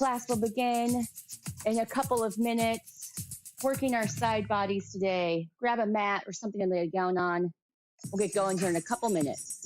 Class will begin in a couple of minutes. Working our side bodies today. Grab a mat or something to lay down on. We'll get going here in a couple minutes.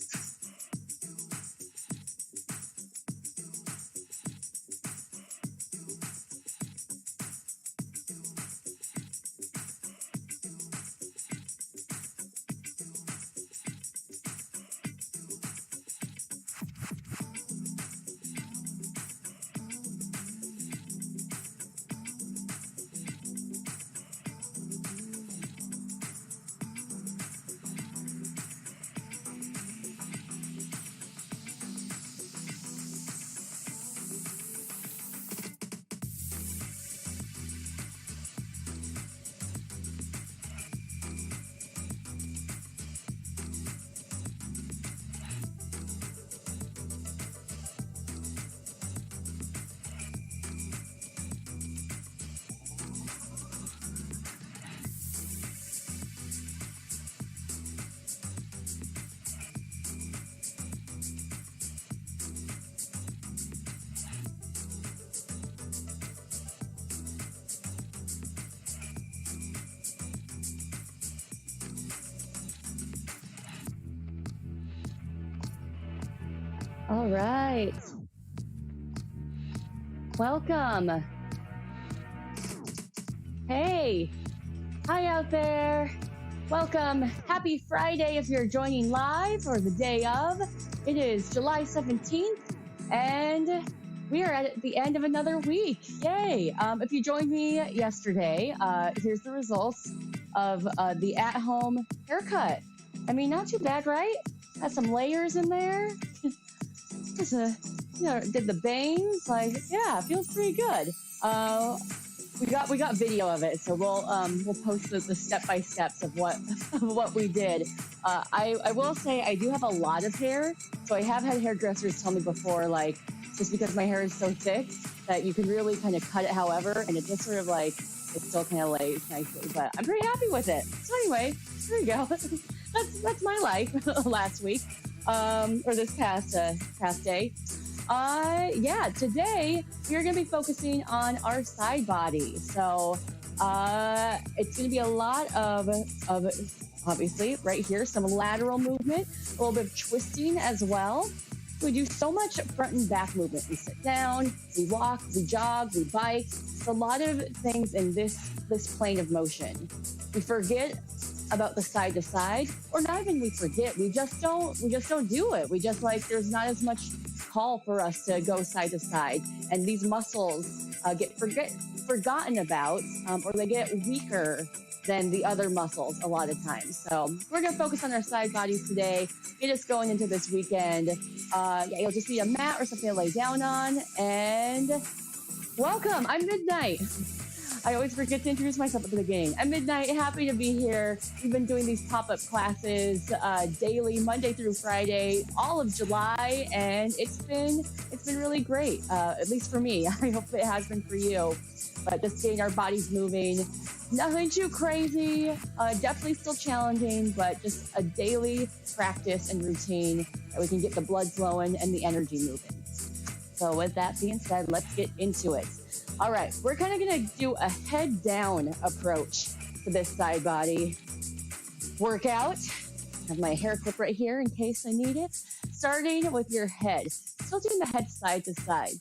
All right. Welcome. Hey. Hi out there. Welcome. Happy Friday if you're joining live or the day of. It is July 17th and we are at the end of another week. Yay. If you joined me yesterday, here's the results of the at-home haircut. I mean, not too bad, right? Got some layers in there. Just did the bangs, like, yeah, feels pretty good. We got video of it, so we'll post the step-by-steps of what we did. I will say I do have a lot of hair, so I have had hairdressers tell me before, like, just because my hair is so thick that you can really kind of cut it however, and it just sort of like, it still kind of lays nicely, but I'm pretty happy with it. So anyway, there you go. That's my life last week. Or this past day. Today we're going to be focusing on our side body. So, it's going to be a lot of obviously right here, some lateral movement, a little bit of twisting as well. We do so much front and back movement. We sit down, we walk, we jog, we bike. It's a lot of things in this plane of motion. We forget about the side to side, or not even we forget, we just don't do it. We just, like, there's not as much call for us to go side to side, and these muscles get forgotten about, or they get weaker than the other muscles a lot of times. So we're gonna focus on our side bodies today, get us going into this weekend. You'll just need a mat or something to lay down on, and welcome. I'm Midnight. I always forget to introduce myself at the beginning. I'm Midnight, happy to be here. We've been doing these pop-up classes daily, Monday through Friday, all of July, and it's been really great, at least for me. I hope it has been for you. But just getting our bodies moving, nothing too crazy, definitely still challenging, but just a daily practice and routine that we can get the blood flowing and the energy moving. So with that being said, let's get into it. All right, we're kind of going to do a head down approach to this side body workout. I have my hair clip right here in case I need it. Starting with your head. Still doing the head side to side.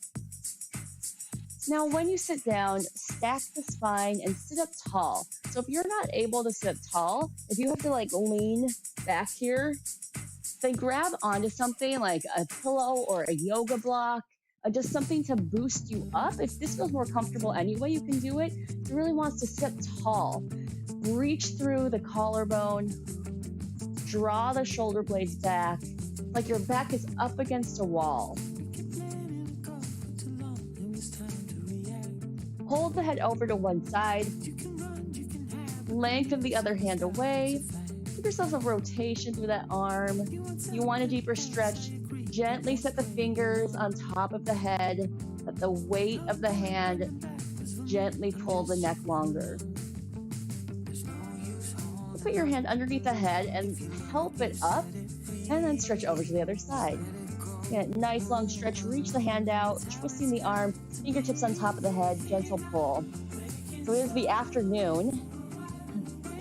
Now, when you sit down, stack the spine and sit up tall. So if you're not able to sit up tall, if you have to like lean back here, then grab onto something like a pillow or a yoga block. Just something to boost you up. If this feels more comfortable anyway, you can do it. If you really wants to sit tall, reach through the collarbone, draw the shoulder blades back, like your back is up against a wall. Hold the head over to one side, lengthen the other hand away, give yourself a rotation through that arm. You want a deeper stretch. Gently set the fingers on top of the head, let the weight of the hand gently pull the neck longer. Put your hand underneath the head and help it up, and then stretch over to the other side. Get a nice long stretch, reach the hand out, twisting the arm, fingertips on top of the head, gentle pull. So it is the afternoon.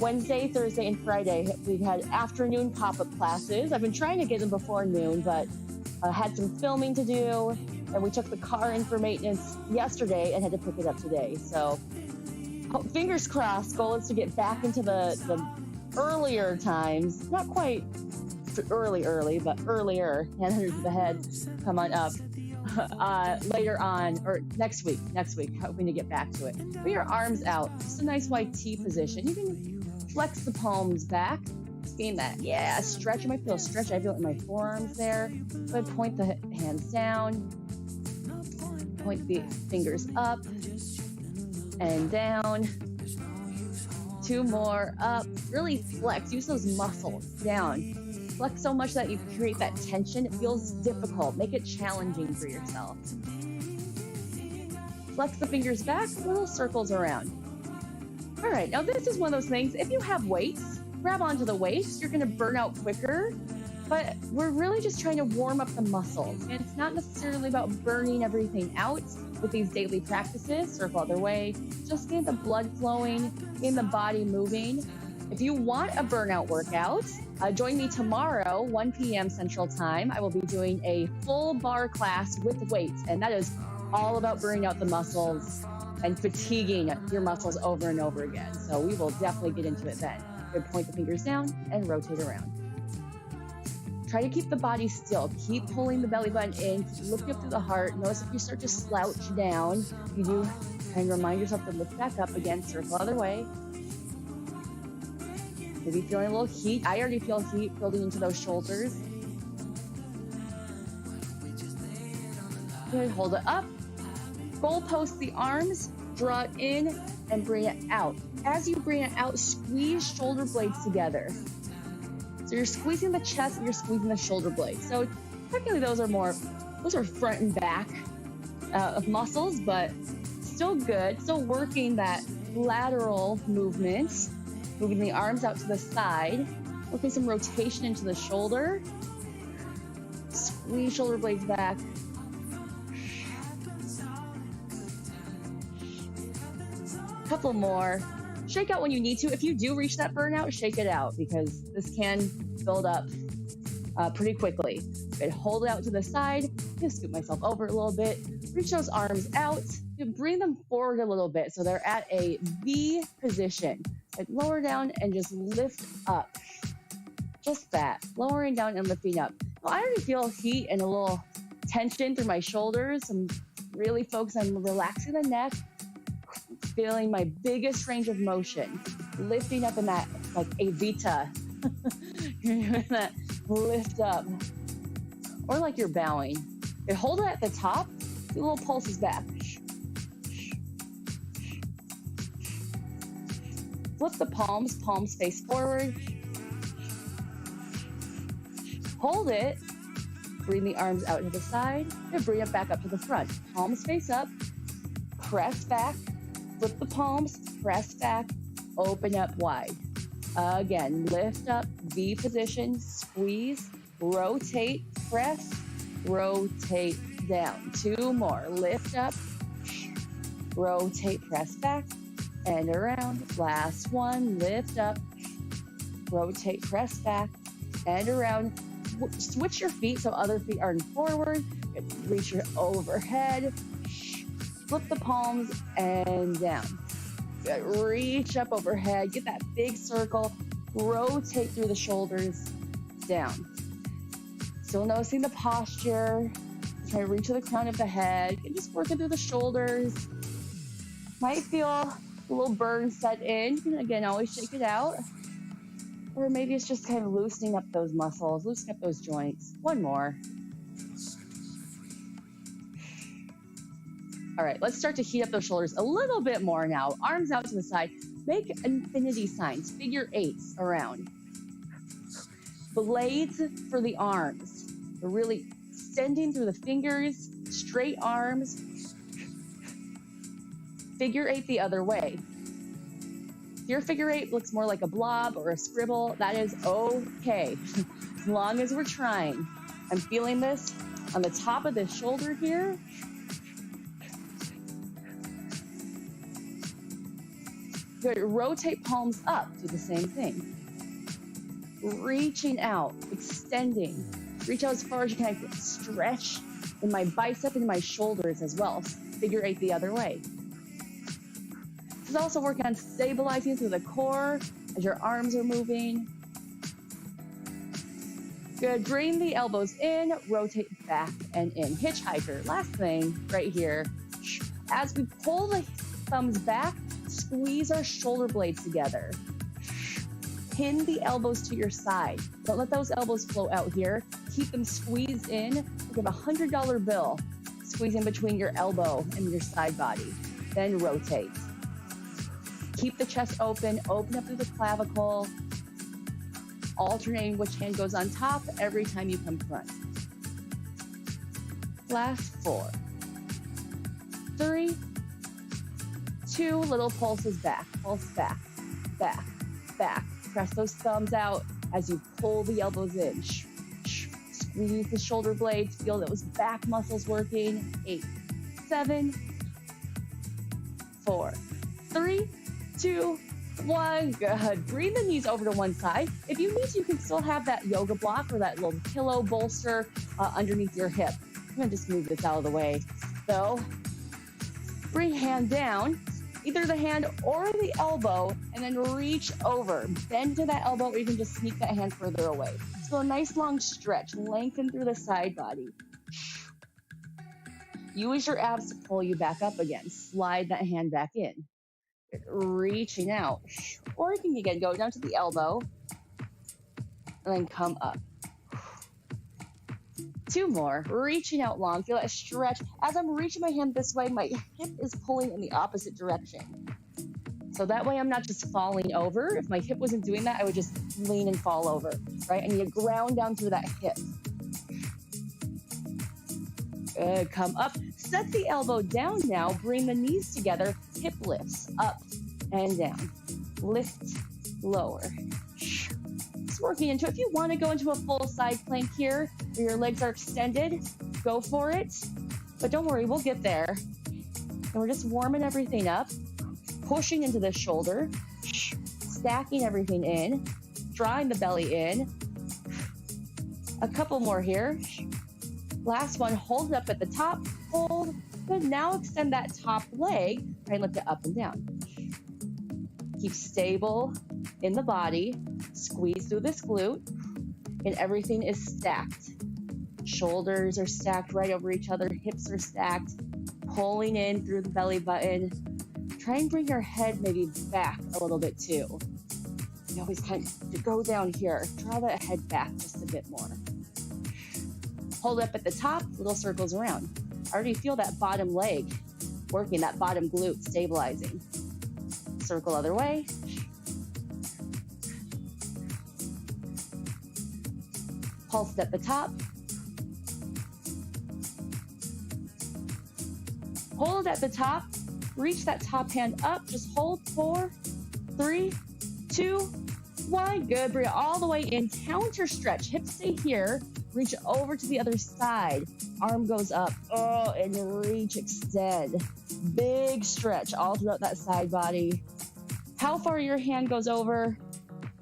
Wednesday, Thursday, and Friday, we've had afternoon pop-up classes. I've been trying to get them before noon, but had some filming to do, and we took the car in for maintenance yesterday and had to pick it up today. So fingers crossed, goal is to get back into the earlier times, not quite early, but earlier, hand under the head, come on up. Later on, or next week, hoping to get back to it. Bring your arms out, just a nice wide T position. You can flex the palms back, gain that, stretch. You might feel a stretch, I feel it in my forearms there. Go ahead, point the hands down, point the fingers up and down. 2 more, up, really flex, use those muscles, down. Flex so much that you create that tension. It feels difficult. Make it challenging for yourself. Flex the fingers back, little circles around. All right, now this is one of those things, if you have weights, grab onto the weights. You're gonna burn out quicker, but we're really just trying to warm up the muscles. And it's not necessarily about burning everything out with these daily practices. Circle other way, just get the blood flowing, get the body moving. If you want a burnout workout, join me tomorrow, 1 p.m. Central Time. I will be doing a full bar class with weights, and that is all about burning out the muscles and fatiguing your muscles over and over again. So we will definitely get into it then. Good, point the fingers down and rotate around. Try to keep the body still. Keep pulling the belly button in, keep lifting up through the heart. Notice if you start to slouch down, you do kind of remind yourself to lift back up again, circle other way. Maybe feeling a little heat. I already feel heat building into those shoulders. Good, hold it up. Goal post the arms, draw it in, and bring it out. As you bring it out, squeeze shoulder blades together. So you're squeezing the chest and you're squeezing the shoulder blades. So technically those are front and back muscles, but still good. Still working that lateral movement. Moving the arms out to the side, working some rotation into the shoulder. Squeeze shoulder blades back. Couple more. Shake out when you need to. If you do reach that burnout, shake it out because this can build up pretty quickly. Good. Hold it out to the side. Just scoop myself over a little bit. Reach those arms out. Bring them forward a little bit so they're at a V position. Like lower down and just lift up. Just that. Lowering down and lifting up. Well, I already feel heat and a little tension through my shoulders. I'm really focused on relaxing the neck, feeling my biggest range of motion. Lifting up in that, like a Vita. You're doing that lift up. Or like you're bowing. You hold it at the top, do little pulses back. Flip the palms face forward. Hold it. Bring the arms out to the side and bring it back up to the front. Palms face up. Press back. Flip the palms. Press back. Open up wide. Again, lift up. V position. Squeeze. Rotate. Press. Rotate down. 2 more. Lift up. Rotate. Press back. And around. Last one. Lift up. Rotate. Press back. And around. Switch your feet so other feet are forward. Reach your overhead. Flip the palms and down. Good. Reach up overhead. Get that big circle. Rotate through the shoulders. Down. Still noticing the posture. Try to reach to the crown of the head. And just working through the shoulders. Might feel a little burn set in. And again, always shake it out. Or maybe it's just kind of loosening up those muscles, loosening up those joints. One more. All right, let's start to heat up those shoulders a little bit more now. Arms out to the side. Make infinity signs, figure 8s around. Blades for the arms. They're really extending through the fingers, straight arms. Figure 8 the other way. If your figure 8 looks more like a blob or a scribble, that is okay. As long as we're trying. I'm feeling this. On the top of the shoulder here. Good, rotate palms up, do the same thing. Reaching out, extending. Reach out as far as you can, stretch in my bicep and my shoulders as well. Figure 8 the other way. This is also working on stabilizing through the core as your arms are moving. Good, bring the elbows in, rotate back and in. Hitchhiker, last thing right here. As we pull the thumbs back, squeeze our shoulder blades together. Pin the elbows to your side. Don't let those elbows flow out here. Keep them squeezed in. Think of a $100 bill. Squeeze in between your elbow and your side body. Then rotate. Keep the chest open. Open up through the clavicle. Alternating which hand goes on top every time you come front. Last 4, 3, 2, little pulses back. Pulse back, back, back. Press those thumbs out as you pull the elbows in. Squeeze the shoulder blades. Feel those back muscles working. 8, 7, 4, 3, 2, 1. Good. Bring the knees over to one side. If you need to, you can still have that yoga block or that little pillow bolster underneath your hip. I'm going to just move this out of the way. So bring hand down, either the hand or the elbow, and then reach over. Bend to that elbow, or you can just sneak that hand further away. So a nice long stretch. Lengthen through the side body. Use your abs to pull you back up again. Slide that hand back in. Reaching out. Or you can, again, go down to the elbow and then come up. 2 more. Reaching out long. Feel that stretch. As I'm reaching my hand this way, my hip is pulling in the opposite direction. So that way I'm not just falling over. If my hip wasn't doing that, I would just lean and fall over, right? I need to ground down through that hip. Good. Come up. Set the elbow down now. Bring the knees together. Hip lifts up and down. Lift, lower. It's working into, if you want to go into a full side plank here, where your legs are extended, go for it. But don't worry, we'll get there. And we're just warming everything up, pushing into the shoulder, stacking everything in, drawing the belly in. A couple more here. Last one, hold it up at the top, hold. Good, now extend that top leg, and lift it up and down. Keep stable in the body, squeeze through this glute, and everything is stacked. Shoulders are stacked right over each other, hips are stacked, pulling in through the belly button. Try and bring your head maybe back a little bit too. You always kind of go down here, draw that head back just a bit more. Hold up at the top, little circles around. I already feel that bottom leg working, that bottom glute stabilizing. Circle other way. Pulse at the top. Hold at the top. Reach that top hand up. Just hold. 4, 3, 2, 1. Good. Bring it all the way in. Counter stretch. Hips stay here. Reach over to the other side. Arm goes up. Oh, and reach, extend. Big stretch all throughout that side body. How far your hand goes over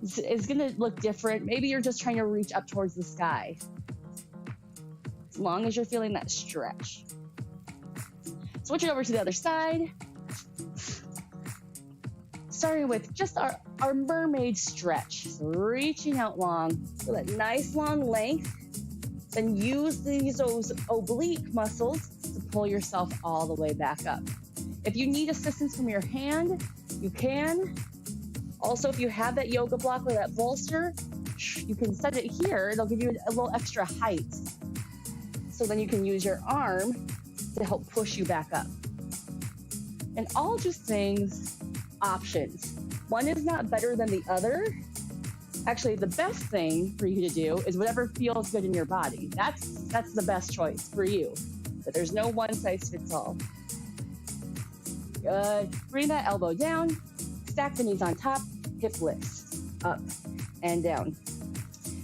is going to look different. Maybe you're just trying to reach up towards the sky. As long as you're feeling that stretch. Switch it over to the other side. Starting with just our mermaid stretch. So reaching out long. Feel that nice long length. Then use those oblique muscles to pull yourself all the way back up. If you need assistance from your hand, you can. Also, if you have that yoga block or that bolster, you can set it here. It'll give you a little extra height. So then you can use your arm to help push you back up. And all just things, options. One is not better than the other. Actually, the best thing for you to do is whatever feels good in your body. That's the best choice for you. But there's no one size fits all. Good. Bring that elbow down. Stack the knees on top. Hip lifts up and down.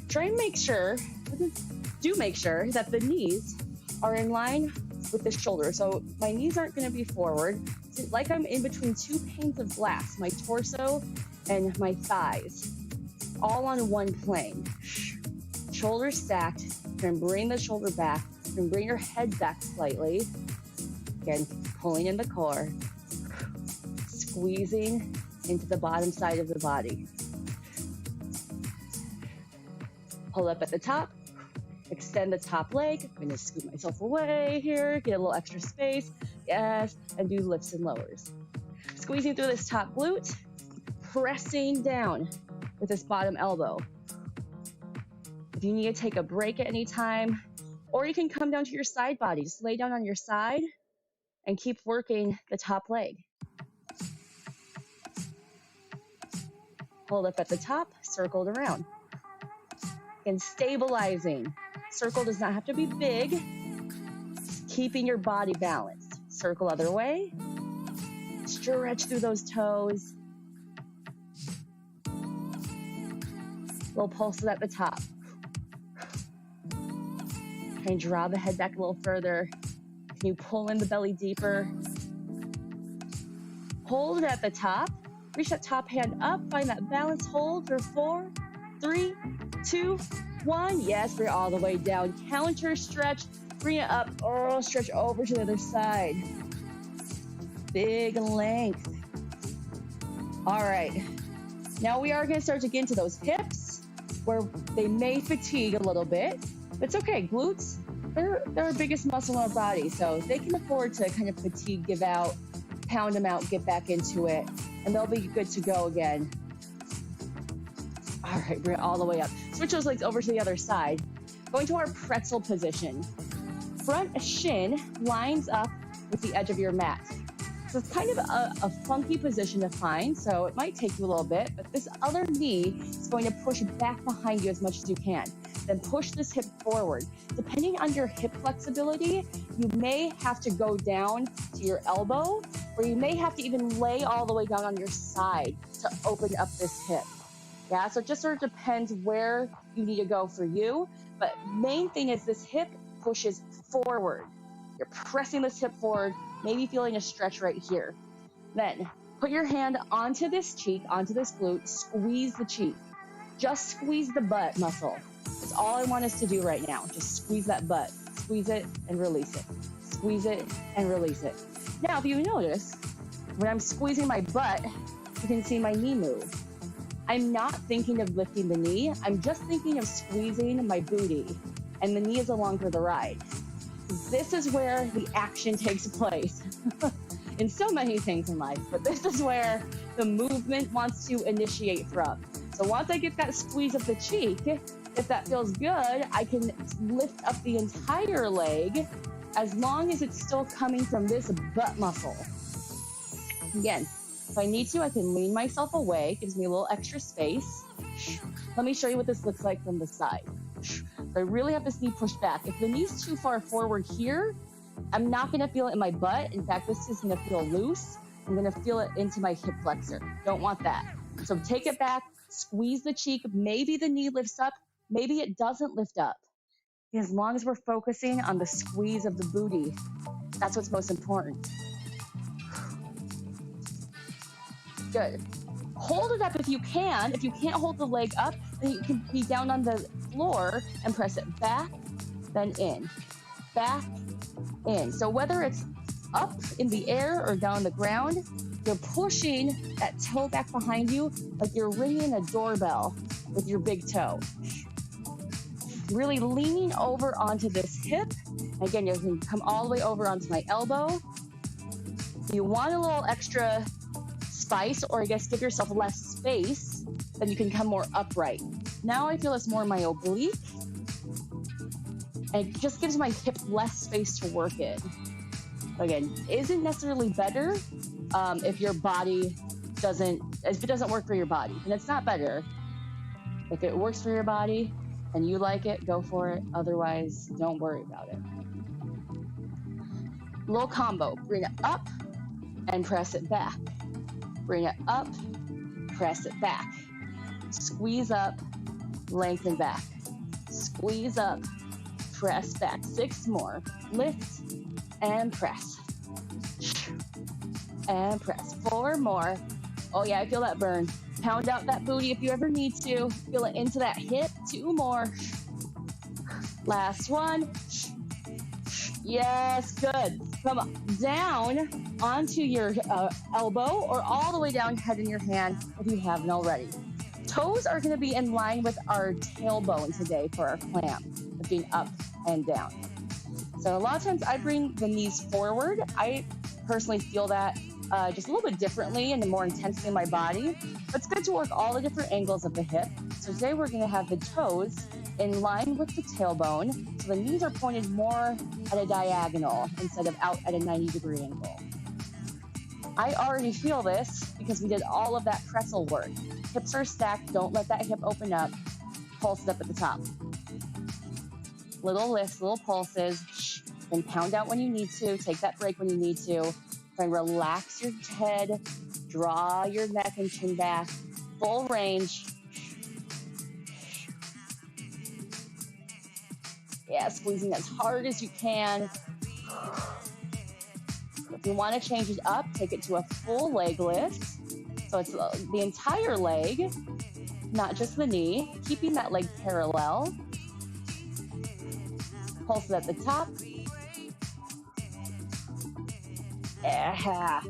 Try and make sure that the knees are in line with the shoulder. So my knees aren't going to be forward. It's like I'm in between two panes of glass, my torso and my thighs, all on one plane. Shoulders stacked. You're going to bring the shoulder back. You're going to bring your head back slightly. Again, pulling in the core. Squeezing into the bottom side of the body. Pull up at the top. Extend the top leg. I'm going to scoot myself away here. Get a little extra space. Yes. And do lifts and lowers. Squeezing through this top glute. Pressing down with this bottom elbow. If you need to take a break at any time, or you can come down to your side body. Just lay down on your side and keep working the top leg. Hold up at the top, circled around. And stabilizing. Circle does not have to be big. Just keeping your body balanced. Circle other way. Stretch through those toes. Little pulses at the top. Try and draw the head back a little further. Can you pull in the belly deeper? Hold it at the top. Reach that top hand up. Find that balance hold for 4, 3, 2, 1. Yes, bring it all the way down. Counter stretch. Bring it up. Oh, stretch over to the other side. Big length. All right. Now we are going to start to get into those hips where they may fatigue a little bit. It's okay. Glutes, they're our biggest muscle in our body, so they can afford to kind of fatigue, give out, pound them out, get back into it, and they'll be good to go again. All right, bring it all the way up. Switch those legs over to the other side. Going to our pretzel position. Front shin lines up with the edge of your mat. So it's kind of a funky position to find, so it might take you a little bit, but this other knee is going to push back behind you as much as you can. Then push this hip forward. Depending on your hip flexibility, you may have to go down to your elbow, or you may have to even lay all the way down on your side to open up this hip. Yeah, so it just sort of depends where you need to go for you, but main thing is this hip pushes forward. You're pressing this hip forward, maybe feeling a stretch right here. Then put your hand onto this cheek, onto this glute, squeeze the cheek. Just squeeze the butt muscle. That's all I want us to do right now. Just squeeze that butt. Squeeze it and release it. Squeeze it and release it. Now, if you notice, when I'm squeezing my butt, you can see my knee move. I'm not thinking of lifting the knee. I'm just thinking of squeezing my booty, and the knee is along for the ride. This is where the action takes place in so many things in life, but this is where the movement wants to initiate from. So once I get that squeeze of the cheek, if that feels good, I can lift up the entire leg as long as it's still coming from this butt muscle. Again, if I need to, I can lean myself away. Gives me a little extra space. Let me show you what this looks like from the side. I really have this knee pushed back. If the knee's too far forward here, I'm not going to feel it in my butt. In fact, this is going to feel loose. I'm going to feel it into my hip flexor. Don't want that. So take it back, squeeze the cheek. Maybe the knee lifts up. Maybe it doesn't lift up. As long as we're focusing on the squeeze of the booty, that's what's most important. Good. Hold it up if you can. If you can't hold the leg up, then you can be down on the floor and press it back, then in, back, in. So whether it's up in the air or down on the ground, you're pushing that toe back behind you like you're ringing a doorbell with your big toe. Really leaning over onto this hip. Again, you can come all the way over onto my elbow. If you want a little extra spice, or I guess give yourself less space, then you can come more upright. Now I feel it's more my oblique, and it just gives my hip less space to work in. Again, isn't necessarily better if your body if it doesn't work for your body, and it's not better. If it works for your body and you like it, go for it. Otherwise, don't worry about it. Little combo, bring it up and press it back. Bring it up, press it back. Squeeze up, lengthen back. Squeeze up, press back. 6 more. Lift and press. And press. 4 more. Oh yeah, I feel that burn. Pound out that booty if you ever need to. Feel it into that hip. 2 more. Last one. Yes, good. Come on, down onto your elbow or all the way down, head in your hand if you haven't already. Toes are going to be in line with our tailbone today for our clamp, lifting up and down. So a lot of times I bring the knees forward. I personally feel that just a little bit differently and more intensely in my body. But it's good to work all the different angles of the hip. So today we're going to have the toes in line with the tailbone. So the knees are pointed more at a diagonal instead of out at a 90-degree angle. I already feel this because we did all of that pretzel work. Hips are stacked. Don't let that hip open up. Pulse it up at the top. Little lifts, little pulses. Then pound out when you need to. Take that break when you need to. Try and relax your head. Draw your neck and chin back. Full range. Yeah, squeezing as hard as you can. If you want to change it up, take it to a full leg lift. So it's the entire leg, not just the knee. Keeping that leg parallel. Pulse it at the top. Yeah.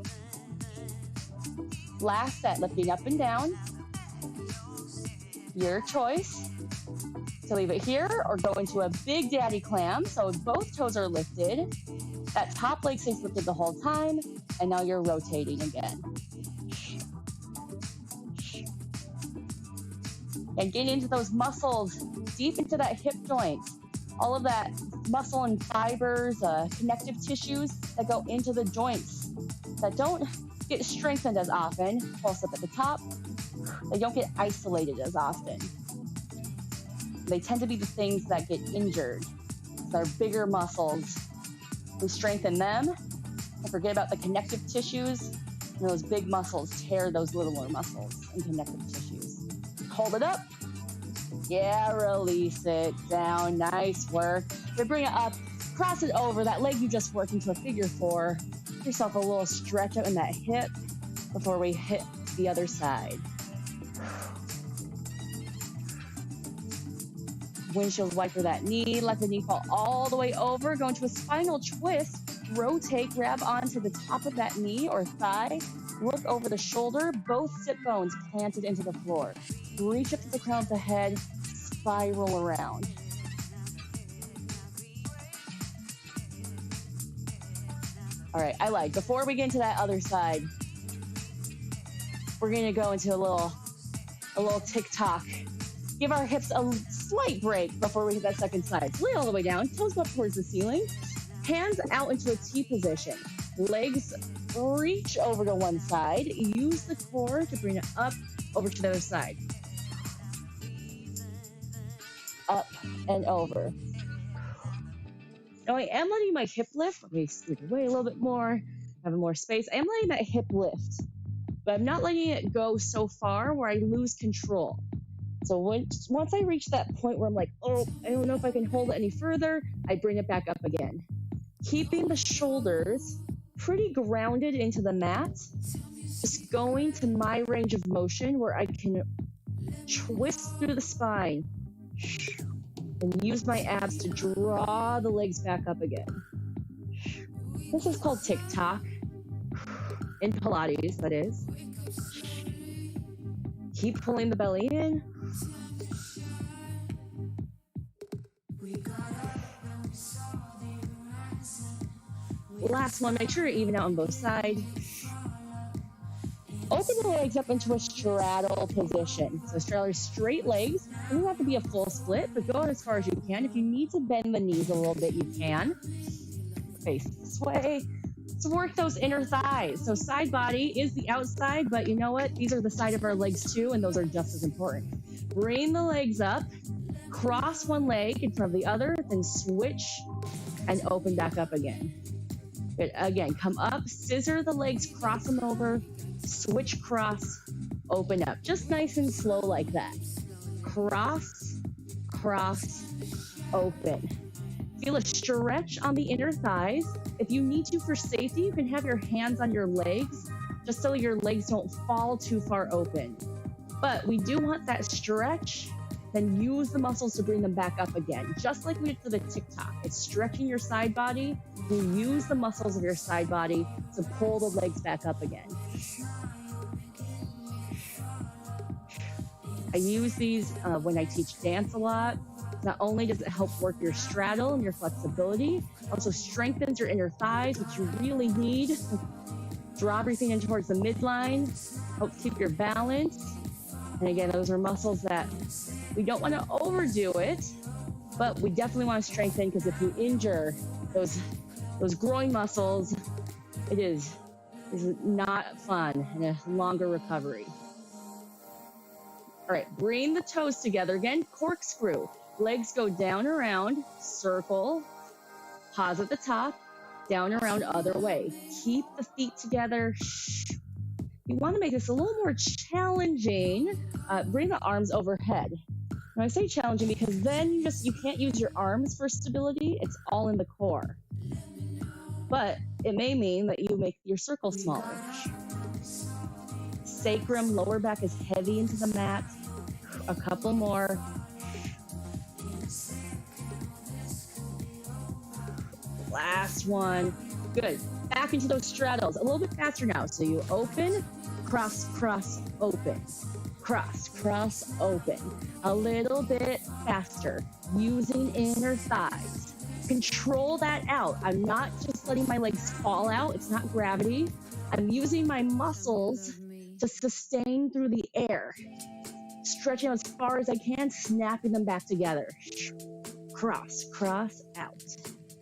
Last set, lifting up and down. Your choice. To leave it here or go into a big daddy clam. So both toes are lifted. That top leg stays lifted the whole time. And now you're rotating again. And getting into those muscles, deep into that hip joint. All of that muscle and fibers, connective tissues that go into the joints that don't get strengthened as often. Pulse up at the top. They don't get isolated as often. They tend to be the things that get injured. They're bigger muscles. We strengthen them and forget about the connective tissues. And those big muscles tear those littler muscles and connective tissues. Hold it up. Yeah, release it down. Nice work. Then bring it up. Cross it over. That leg you just worked into a figure 4. Give yourself a little stretch out in that hip before we hit the other side. Windshield wiper that knee. Let the knee fall all the way over. Go into a spinal twist. Rotate. Grab onto the top of that knee or thigh. Look over the shoulder. Both sit bones planted into the floor. Reach up to the crown of the head. Spiral around. All right, before we get into that other side, we're gonna go into a little tick-tock. Give our hips a slight break before we hit that second side. Lay all the way down, toes up towards the ceiling. Hands out into a T position. Legs reach over to one side. Use the core to bring it up over to the other side. Up and over. Now I am letting my hip lift. Let me scoot away a little bit more. Have more space. I am letting that hip lift, but I'm not letting it go so far where I lose control. So once I reach that point where I'm like, oh, I don't know if I can hold it any further, I bring it back up again. Keeping the shoulders pretty grounded into the mat. Just going to my range of motion where I can twist through the spine and use my abs to draw the legs back up again. This is called tick-tock. In Pilates, that is. Keep pulling the belly in. Last one, make sure you're even out on both sides. Open the legs up into a straddle position. So straddle straight legs. It doesn't have to be a full split, but go out as far as you can. If you need to bend the knees a little bit, you can. Face this way. Let's work those inner thighs. So side body is the outside, but you know what? These are the side of our legs too, and those are just as important. Bring the legs up. Cross one leg in front of the other, then switch and open back up again. Good. Again, come up, scissor the legs, cross them over, switch, cross, open up. Just nice and slow like that. Cross, cross, open. Feel a stretch on the inner thighs. If you need to for safety, you can have your hands on your legs, just so your legs don't fall too far open. But we do want that stretch, then use the muscles to bring them back up again. Just like we did for the TikTok. It's stretching your side body. You use the muscles of your side body to pull the legs back up again. I use these when I teach dance a lot. Not only does it help work your straddle and your flexibility, also strengthens your inner thighs, which you really need. Draw everything in towards the midline, helps keep your balance. And again, those are muscles that we don't want to overdo it, but we definitely want to strengthen, because if you injure those groin muscles, it is not fun and a longer recovery. All right, bring the toes together again, corkscrew. Legs go down around, circle, pause at the top, down around other way. Keep the feet together. You want to make this a little more challenging. Bring the arms overhead. And I say challenging because then you can't use your arms for stability. It's all in the core. But it may mean that you make your circle smaller. Sacrum, lower back is heavy into the mat. A couple more. Last one. Good. Back into those straddles. A little bit faster now. So you open, cross, cross, open. Cross, cross, open. A little bit faster. Using inner thighs. Control that out. I'm not just letting my legs fall out. It's not gravity. I'm using my muscles to sustain through the air. Stretching as far as I can, snapping them back together. Cross, cross, out.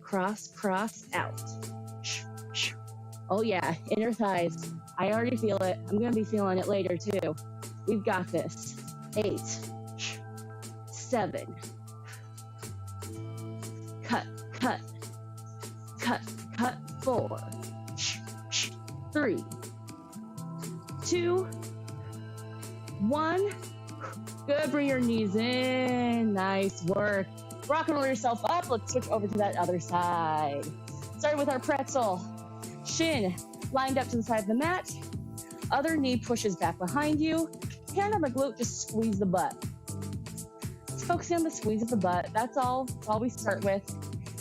Cross, cross, out. Oh yeah, inner thighs. I already feel it. I'm gonna be feeling it later too. We've got this. 8, 7. Cut, cut, cut, cut. 4, 3, 2, 1. Good, bring your knees in. Nice work. Rock and roll yourself up. Let's switch over to that other side. Starting with our pretzel. Shin lined up to the side of the mat. Other knee pushes back behind you. Hand on the glute, just squeeze the butt. Just focusing on the squeeze of the butt. That's all we start with.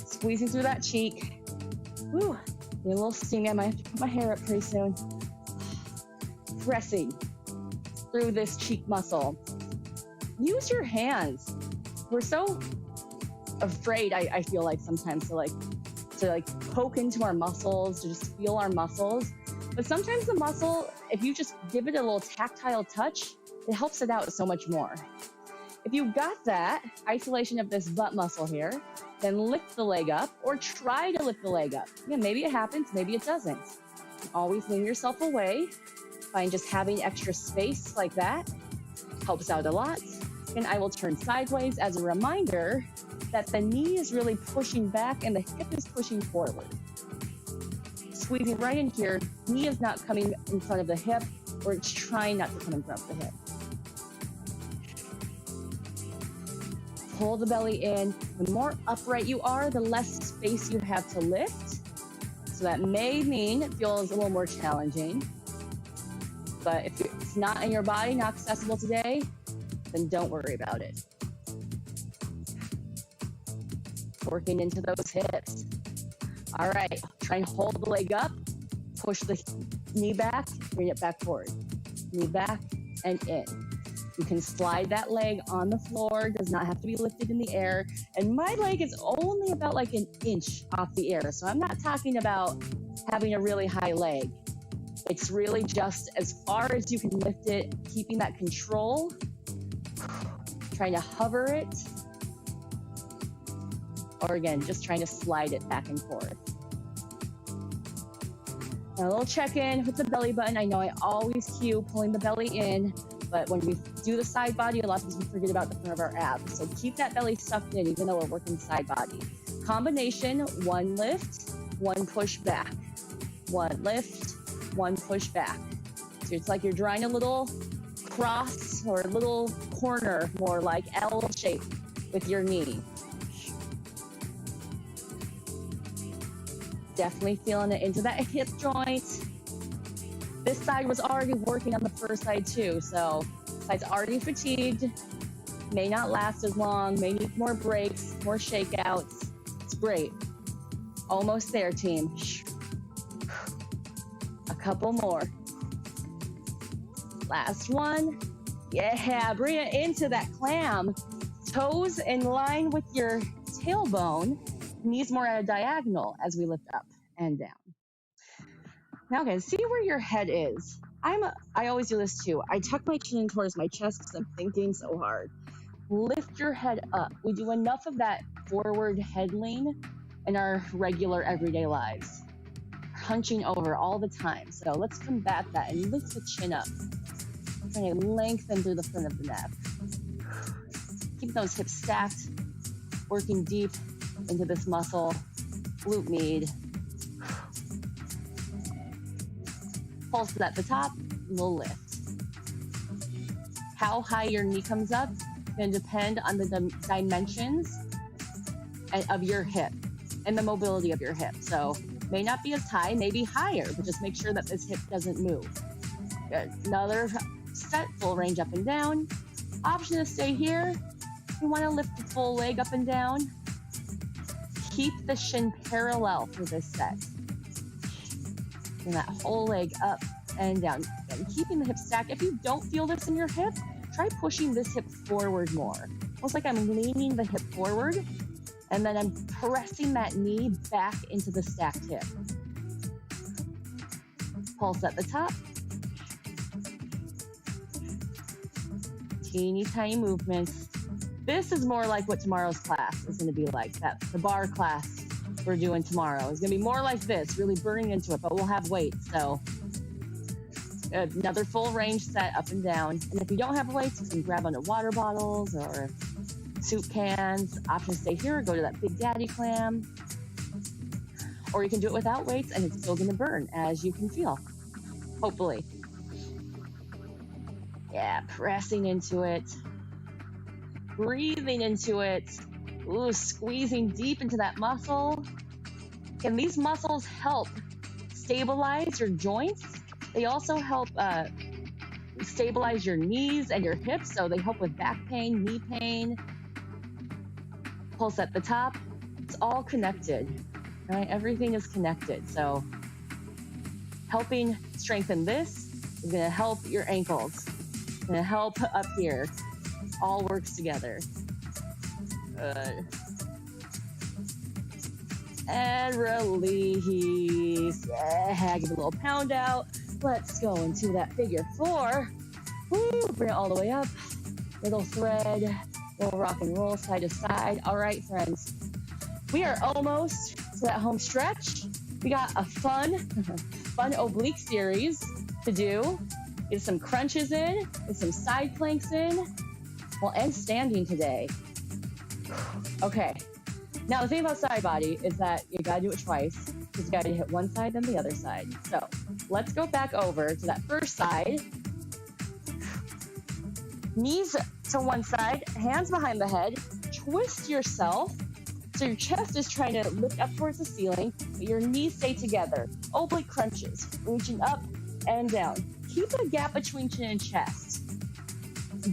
Squeezing through that cheek. Woo, getting a little steamy. I might have to put my hair up pretty soon. Pressing through this cheek muscle. Use your hands. We're so afraid, I feel like sometimes to poke into our muscles, to just feel our muscles. But sometimes the muscle, if you just give it a little tactile touch, it helps it out so much more. If you've got that isolation of this butt muscle here, then lift the leg up or try to lift the leg up. Yeah, maybe it happens, maybe it doesn't. Always lean yourself away. Find just having extra space like that helps out a lot. And I will turn sideways as a reminder that the knee is really pushing back and the hip is pushing forward. Squeezing right in here, knee is not coming in front of the hip, or it's trying not to come in front of the hip. Pull the belly in. The more upright you are, the less space you have to lift. So that may mean it feels a little more challenging. But if it's not in your body, not accessible today, then don't worry about it. Working into those hips. All right, try and hold the leg up, push the knee back, bring it back forward. Knee back and in. You can slide that leg on the floor, does not have to be lifted in the air. And my leg is only about like an inch off the air. So I'm not talking about having a really high leg. It's really just as far as you can lift it, keeping that control, trying to hover it, or again, just trying to slide it back and forth. Now a little check-in with the belly button. I know I always cue pulling the belly in, but when we do the side body, a lot of times we forget about the front of our abs. So keep that belly sucked in, even though we're working side body. Combination, 1 lift, 1 push back. 1 lift, 1 push back. So it's like you're drawing a little cross or a little corner, more like L shape with your knee. Definitely feeling it into that hip joint. This side was already working on the first side too, so side's already fatigued, may not last as long, may need more breaks, more shakeouts. It's great. Almost there, team. A couple more. Last one. Yeah, bring it into that clam. Toes in line with your tailbone, knees more at a diagonal as we lift up and down. Now, okay, see where your head is. I always do this too. I tuck my chin towards my chest because I'm thinking so hard. Lift your head up. We do enough of that forward head lean in our regular everyday lives. Hunching over all the time. So let's combat that and lift the chin up. Trying to lengthen through the front of the neck. Keep those hips stacked, working deep into this muscle, glute med. Pulse at the top, we'll lift. How high your knee comes up is going to depend on the dimensions of your hip and the mobility of your hip. So may not be as high, maybe higher, but just make sure that this hip doesn't move. Good. Another set, full range up and down. Option to stay here. You want to lift the full leg up and down. Keep the shin parallel for this set. And that whole leg up and down. And keeping the hip stacked. If you don't feel this in your hip, try pushing this hip forward more. Almost like I'm leaning the hip forward, and then I'm pressing that knee back into the stacked hip. Pulse at the top. Teeny tiny movements. This is more like what tomorrow's class is going to be like. That's the bar class we're doing tomorrow. It's going to be more like this, really burning into it, but we'll have weights. So another full range set up and down. And if you don't have weights, you can grab onto water bottles or soup cans. Option to stay here, go to that Big Daddy clam. Or you can do it without weights and it's still going to burn, as you can feel, hopefully. Yeah, pressing into it. Breathing into it. Ooh, squeezing deep into that muscle. Can these muscles help stabilize your joints? They also help stabilize your knees and your hips, so they help with back pain, knee pain. Pulse at the top. It's all connected, right? Everything is connected. So helping strengthen this is going to help your ankles. It's going to help up here. All works together. Good. And release. Yeah, give a little pound out. Let's go into that figure four. Woo, bring it all the way up. Little thread, little rock and roll side to side. All right, friends. We are almost to that home stretch. We got a fun oblique series to do. Get some crunches in, get some side planks in. We'll end standing today. Okay. Now, the thing about side body is that you gotta do it twice, because you gotta hit one side, then the other side. So let's go back over to that first side. Knees to one side, hands behind the head. Twist yourself. So your chest is trying to lift up towards the ceiling, but your knees stay together. Oblique crunches, reaching up and down. Keep a gap between chin and chest.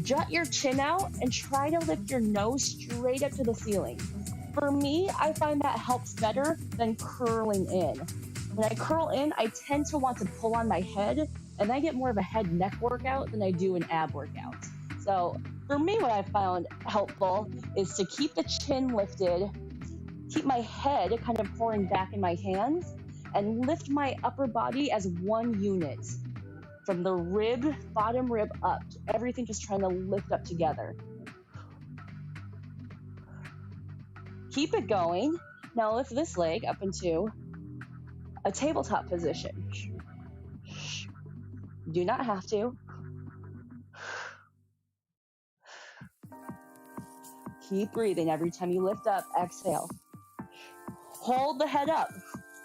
Jut your chin out and try to lift your nose straight up to the ceiling. For me, I find that helps better than curling in. When I curl in, I tend to want to pull on my head, and I get more of a head neck workout than I do an ab workout. So for me, what I found helpful is to keep the chin lifted, keep my head kind of pouring back in my hands, and lift my upper body as one unit. From the rib, bottom rib up, everything just trying to lift up together. Keep it going. Now lift this leg up into a tabletop position. Do not have to. Keep breathing. Every time you lift up, exhale. Hold the head up.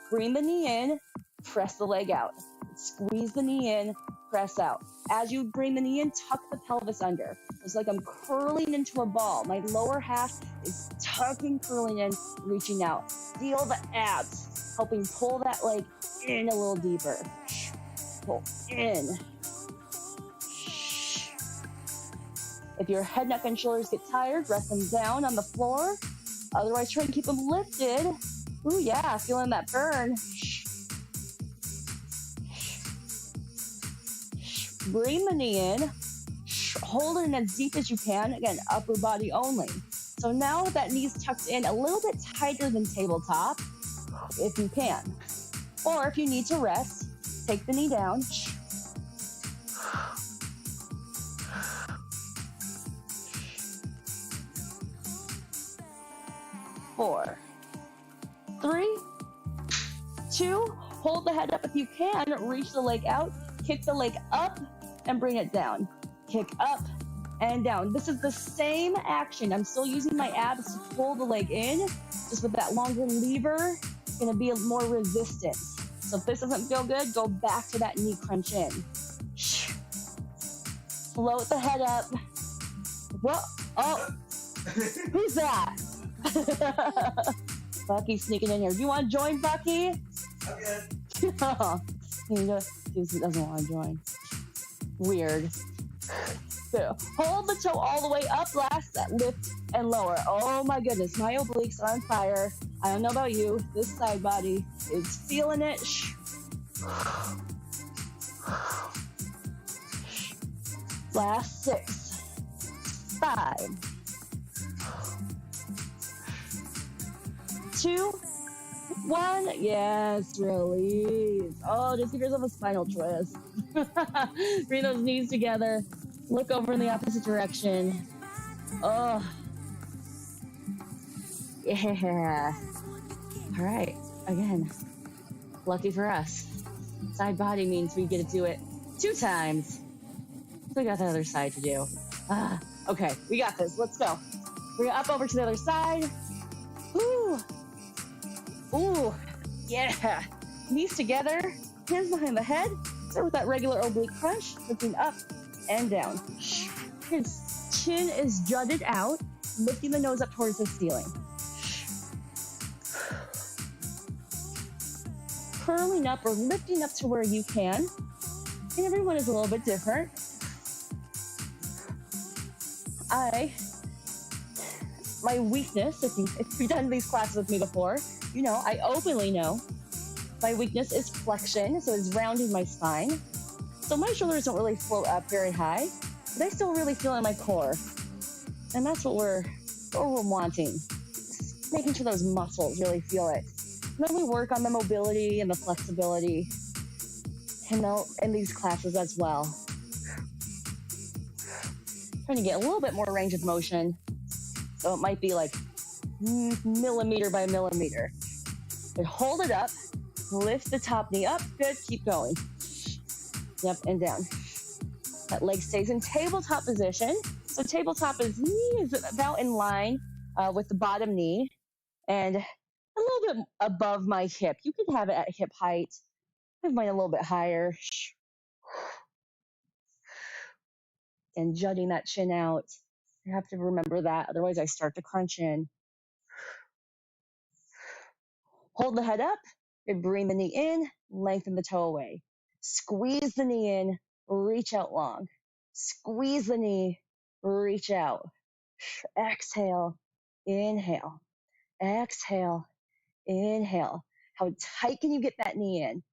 Bring the knee in, press the leg out. Squeeze the knee in, press out. As you bring the knee in, tuck the pelvis under. It's like I'm curling into a ball. My lower half is tucking, curling in, reaching out. Feel the abs, helping pull that leg in a little deeper. Pull in. If your head, neck, and shoulders get tired, rest them down on the floor. Otherwise, try and keep them lifted. Ooh, yeah, feeling that burn. Bring the knee in. Hold it in as deep as you can. Again, upper body only. So now that knee's tucked in a little bit tighter than tabletop, if you can. Or if you need to rest, take the knee down. 4, 3, 2, hold the head up if you can, reach the leg out, kick the leg up and bring it down. Kick up and down. This is the same action. I'm still using my abs to pull the leg in, just with that longer lever, it's gonna be more resistance. So if this doesn't feel good, go back to that knee crunch in. Float the head up. Whoa, oh, who's that? Bucky's sneaking in here. Do you want to join, Bucky? I'm good. He doesn't want to join. Weird. So, hold the toe all the way up, last set, lift and lower. Oh my goodness, my obliques are on fire. I don't know about you, this side body is feeling it. Last 6, 5, 2, 1. Yes, release. Oh, just give yourself a spinal twist. Bring those knees together. Look over in the opposite direction. Oh. Yeah. All right. Again, lucky for us. Side body means we get to do it 2 times. So we got the other side to do. Okay, we got this. Let's go. Bring it up over to the other side. Woo. Ooh, yeah. Knees together, hands behind the head. Start with that regular oblique crunch, lifting up and down. His chin is jutted out, lifting the nose up towards the ceiling. Curling up or lifting up to where you can. And everyone is a little bit different. My weakness, if you've done these classes with me before, you know, I openly know my weakness is flexion, so it's rounding my spine. So my shoulders don't really float up very high, but I still really feel in my core. And that's what we're wanting. Just making sure those muscles really feel it. And then we work on the mobility and the flexibility in these classes as well. Trying to get a little bit more range of motion. So it might be like millimeter by millimeter. But hold it up, lift the top knee up, good, keep going. Up and down. That leg stays in tabletop position. So tabletop knee is about in line with the bottom knee and a little bit above my hip. You can have it at hip height. I have mine a little bit higher. And jutting that chin out. I have to remember that, otherwise I start to crunch in. Hold the head up and bring the knee in, lengthen the toe away. Squeeze the knee in, reach out long. Squeeze the knee, reach out. Exhale, inhale. Exhale, inhale. How tight can you get that knee in?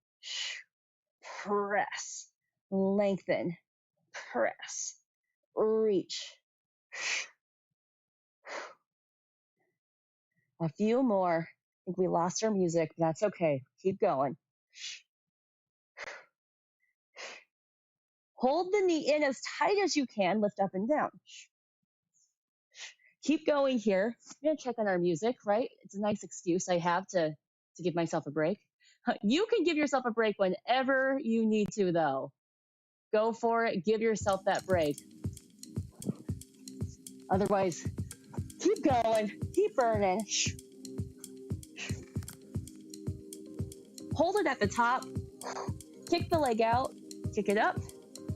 Press, lengthen, press, reach. A few more. I think we lost our music, but that's okay. Keep going. Hold the knee in as tight as you can. Lift up and down. Keep going here. I'm going to check on our music, right? It's a nice excuse I have to give myself a break. You can give yourself a break whenever you need to, though. Go for it. Give yourself that break. Otherwise, keep going. Keep burning. Hold it at the top. Kick the leg out. Kick it up.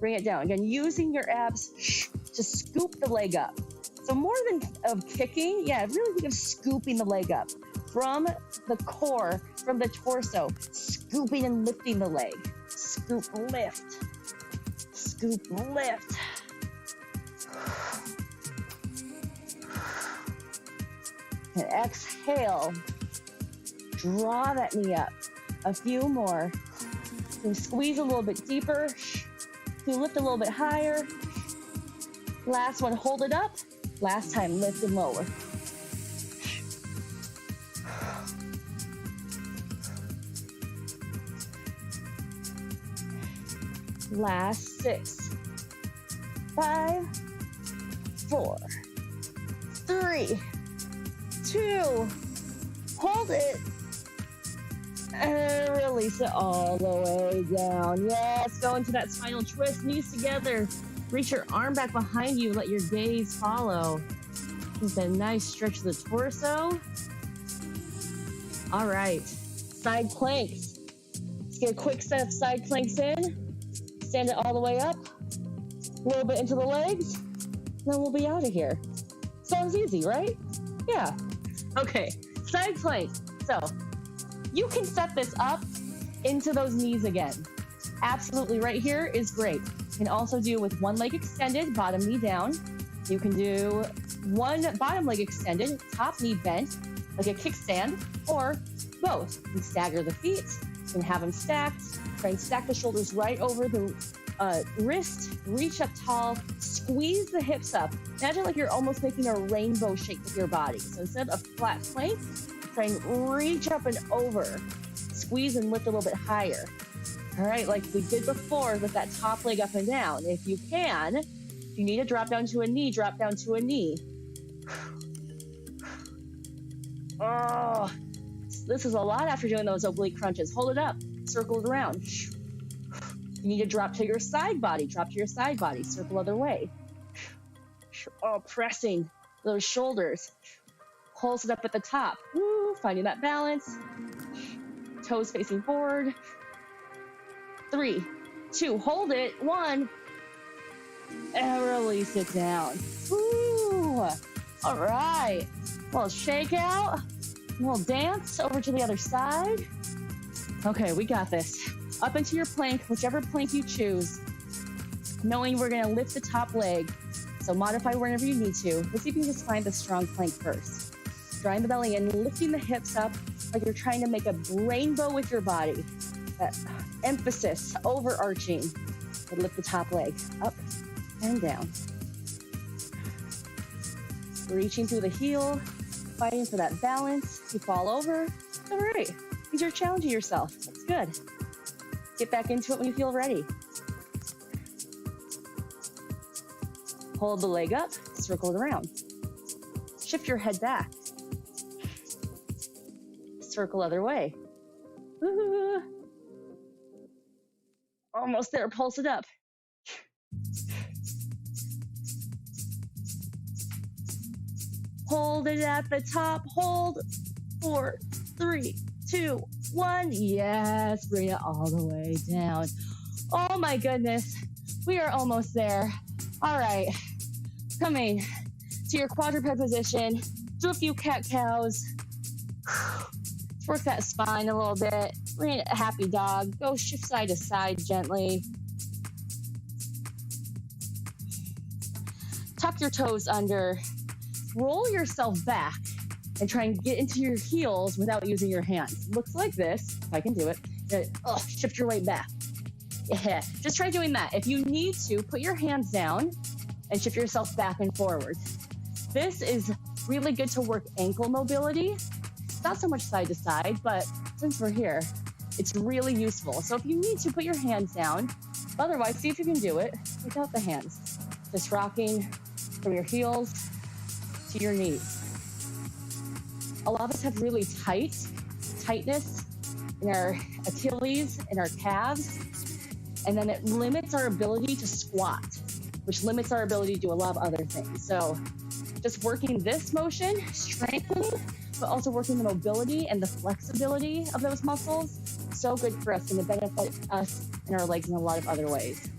Bring it down. Again, using your abs to scoop the leg up. So more than of kicking, yeah, really think of scooping the leg up from the core, from the torso, scooping and lifting the leg. Scoop, lift. Scoop, lift. And exhale. Draw that knee up. A few more. And squeeze a little bit deeper. You lift a little bit higher. Last one, hold it up. Last time, lift and lower. Last 6, 5, 4, 3, 2, hold it, and release it all the way down. Yes, go into that spinal twist, knees together. Reach your arm back behind you, let your gaze follow. Just a nice stretch of the torso. All right, side planks. Let's get a quick set of side planks in. Stand it all the way up, a little bit into the legs, then we'll be out of here. Sounds easy, right? Yeah. Okay, side plank. So you can set this up into those knees again. Absolutely, right here is great. You can also do with one leg extended, bottom knee down. You can do one bottom leg extended, top knee bent, like a kickstand, or both. You can stagger the feet, you can have them stacked. Try and stack the shoulders right over the wrist, reach up tall, squeeze the hips up. Imagine like you're almost making a rainbow shape with your body. So instead of flat plank, try and reach up and over. Squeeze and lift a little bit higher. All right, like we did before with that top leg up and down. If you can, if you need to drop down to a knee, drop down to a knee. Oh, this is a lot after doing those oblique crunches. Hold it up. Circle it around. You need to drop to your side body. Drop to your side body. Circle other way. Oh, pressing those shoulders. Pulse it up at the top. Woo, finding that balance. Toes facing forward. 3, 2, hold it. 1. And release it down. Woo. All right. A little shake out. A little dance over to the other side. Okay, we got this. Up into your plank, whichever plank you choose. Knowing we're gonna lift the top leg. So modify whenever you need to. Let's see if you can just find the strong plank first. Drawing the belly in, lifting the hips up like you're trying to make a rainbow with your body. That emphasis, overarching. And lift the top leg up and down. Reaching through the heel, fighting for that balance. You fall over. All right. These are challenging yourself. That's good. Get back into it when you feel ready. Hold the leg up, circle it around. Shift your head back. Circle other way. Woo-hoo. Almost there, pulse it up. Hold it at the top, hold. 4, 3, 2, 1. Yes, bring it all the way down. Oh my goodness, we are almost there. All right, coming to your quadruped position. Do a few cat-cows. Work that spine a little bit. Bring it a happy dog. Go shift side to side gently. Tuck your toes under. Roll yourself back and try and get into your heels without using your hands. Looks like this, if I can do it. Shift your weight back. Yeah, just try doing that. If you need to, put your hands down and shift yourself back and forward. This is really good to work ankle mobility. Not so much side to side, but since we're here, it's really useful. So if you need to, put your hands down. Otherwise, see if you can do it without the hands. Just rocking from your heels to your knees. A lot of us have really tightness in our Achilles and our calves, and then it limits our ability to squat, which limits our ability to do a lot of other things. So just working this motion, strengthening, but also working the mobility and the flexibility of those muscles, so good for us and to benefit us and our legs in a lot of other ways.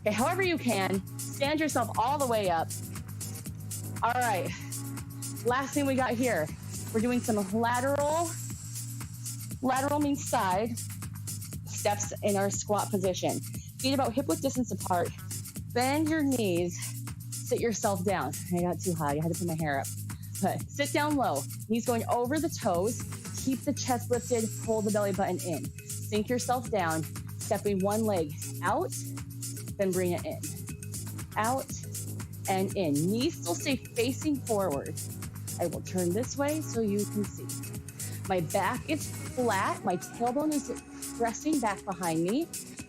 Okay, however you can, Stand yourself all the way up. All right. Last thing we got here. We're doing some lateral. Lateral means side steps in our squat position. Feet about hip width distance apart. Bend your knees. Sit yourself down. I got too high. I had to put my hair up. But sit down low. Knees going over the toes. Keep the chest lifted. Hold the belly button in. Sink yourself down. Stepping one leg out. Then bring it in. Out and in. Knees still stay facing forward. I will turn this way so you can see. My back is flat. My tailbone is pressing back behind me.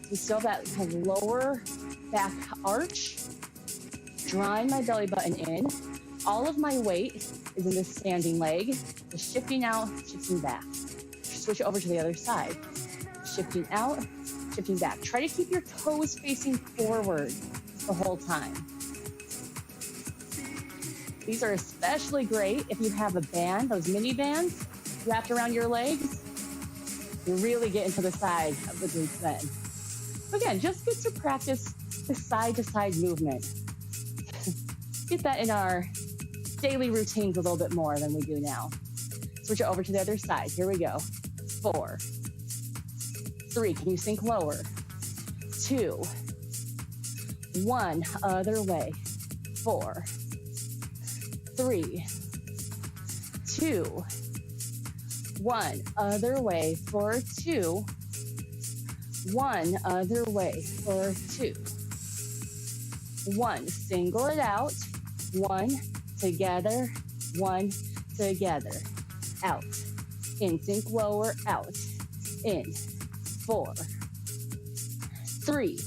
So still that kind of lower back arch. Drawing my belly button in. All of my weight is in this standing leg. Just shifting out, shifting back. Switch over to the other side. Shifting out, shifting back. Try to keep your toes facing forward the whole time. These are especially great if you have a band, those mini bands wrapped around your legs. You really get into the side of the glutes then. Again, just good to practice the side-to-side movement. Get that in our daily routines a little bit more than we do now. Switch it over to the other side. Here we go. 4, 3, can you sink lower? 2, 1, other way. 4, 3, 2, 1, other way for 2, 1, other way for 2, 1, single it out, 1, together, 1, together, out, in, sink lower, out, in, 4, 3,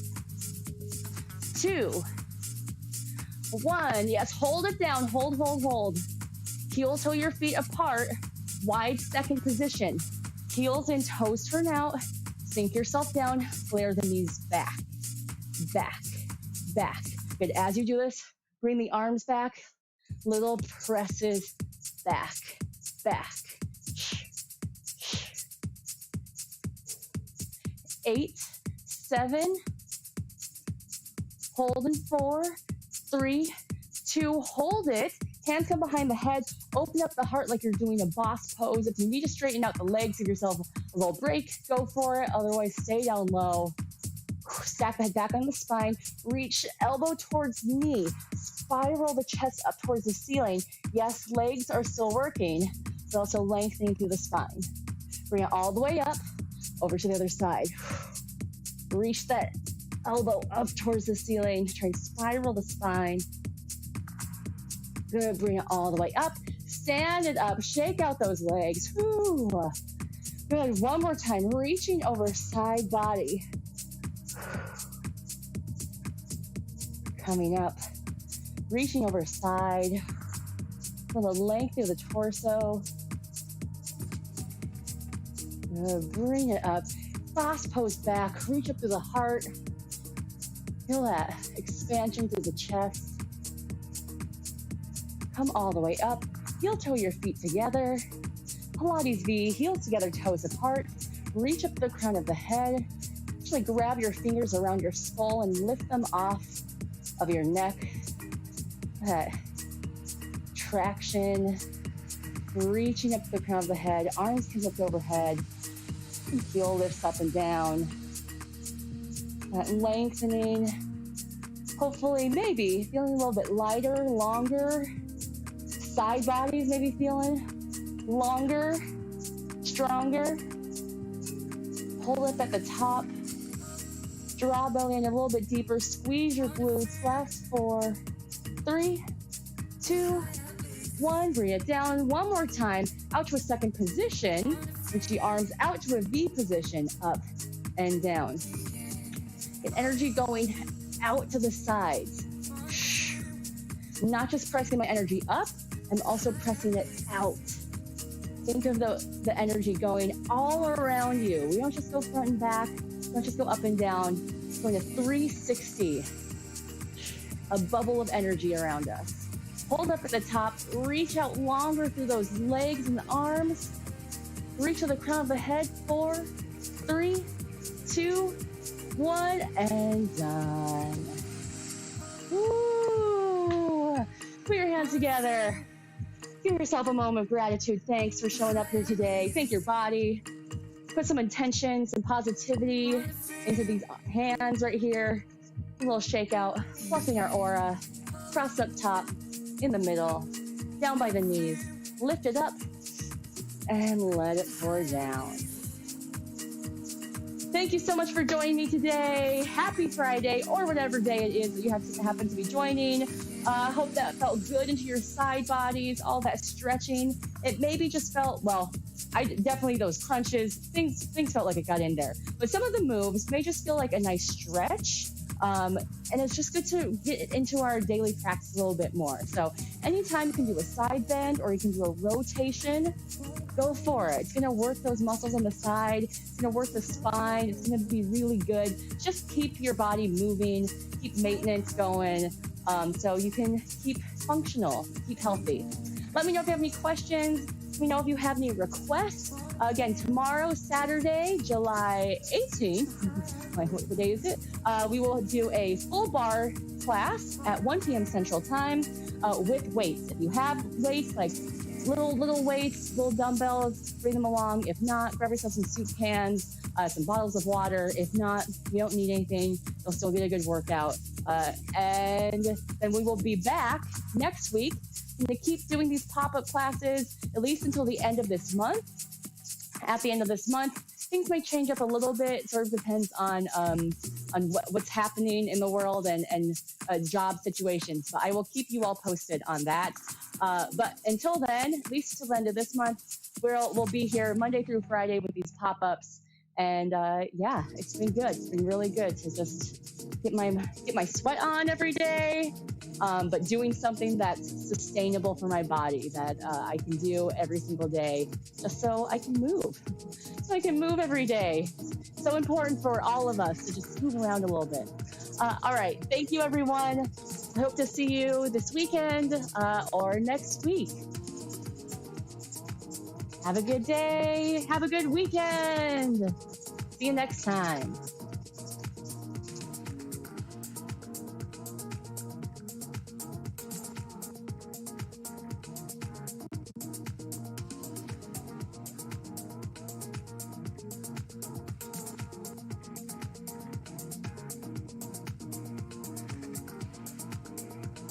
2, 1, yes, hold it down, hold, hold, hold, heel toe your feet apart, wide second position, heels and toes turn out, sink yourself down, flare the knees back, back, back. Good, as you do this, bring the arms back, little presses back, back. 8, 7, hold in 4, 3, 2, hold it. Hands come behind the head. Open up the heart like you're doing a boss pose. If you need to straighten out the legs, give yourself a little break, go for it. Otherwise, stay down low. Stack the head back on the spine. Reach elbow towards knee. Spiral the chest up towards the ceiling. Yes, legs are still working, but also lengthening through the spine. Bring it all the way up, over to the other side. Reach that elbow up towards the ceiling. Try and spiral the spine. Good, bring it all the way up. Stand it up, shake out those legs. Whew. Good, one more time, reaching over side body. Coming up, reaching over side. For the length of the torso. Good, bring it up. Boss pose back, reach up through the heart. Feel that expansion through the chest. Come all the way up, heel toe your feet together. Pilates V, heels together, toes apart. Reach up to the crown of the head. Actually grab your fingers around your skull and lift them off of your neck. That traction, reaching up to the crown of the head. Arms can lift overhead. Heel lifts up and down. That lengthening. Hopefully, maybe feeling a little bit lighter, longer. Side bodies maybe feeling longer, stronger. Hold up at the top. Draw belly in a little bit deeper. Squeeze your glutes. Last 4, 3, 2, 1. Bring it down. One more time. Out to a second position. Reach the arms out to a V position. Up and down. Get energy going out to the sides. Not just pressing my energy up, I'm also pressing it out. Think of the energy going all around you. We don't just go front and back. We don't just go up and down. It's going to 360. A bubble of energy around us. Hold up at the top. Reach out longer through those legs and the arms. Reach to the crown of the head. 4, 3, 2, 1, and done. Woo! Put your hands together. Give yourself a moment of gratitude. Thanks for showing up here today. Thank your body. Put some intention, some positivity into these hands right here. A little shake out, fluffing our aura. Cross up top, in the middle, down by the knees. Lift it up and let it pour down. Thank you so much for joining me today. Happy Friday, or whatever day it is that you happen to be joining. Hope that felt good into your side bodies, all that stretching. It maybe just felt, well, I definitely, those crunches, things felt like it got in there. But some of the moves may just feel like a nice stretch. And it's just good to get into our daily practice a little bit more. So anytime you can do a side bend or you can do a rotation, go for it. It's going to work those muscles on the side. It's going to work the spine. It's going to be really good. Just keep your body moving, keep maintenance going, so you can keep functional, keep healthy. Let me know if you have any questions. Let me know if you have any requests. Again, tomorrow, Saturday, July 18th, what day is it? We will do a full bar class at 1 p.m. Central Time with weights. If you have weights, like little weights, little dumbbells, bring them along. If not, grab yourself some soup cans, some bottles of water. If not, you don't need anything. You'll still get a good workout. And then we will be back next week to keep doing these pop-up classes, at least until the end of this month. At the end of this month, things may change up a little bit. It sort of depends on what's happening in the world and job situations. But I will keep you all posted on that. But until then, at least till the end of this month, we'll be here Monday through Friday with these pop-ups. And yeah, it's been good. It's been really good to just get my sweat on every day, but doing something that's sustainable for my body, that I can do every single day, just so I can move. So I can move every day. So important for all of us to just move around a little bit. All right. Thank you, everyone. I hope to see you this weekend or next week. Have a good day. Have a good weekend. See you next time.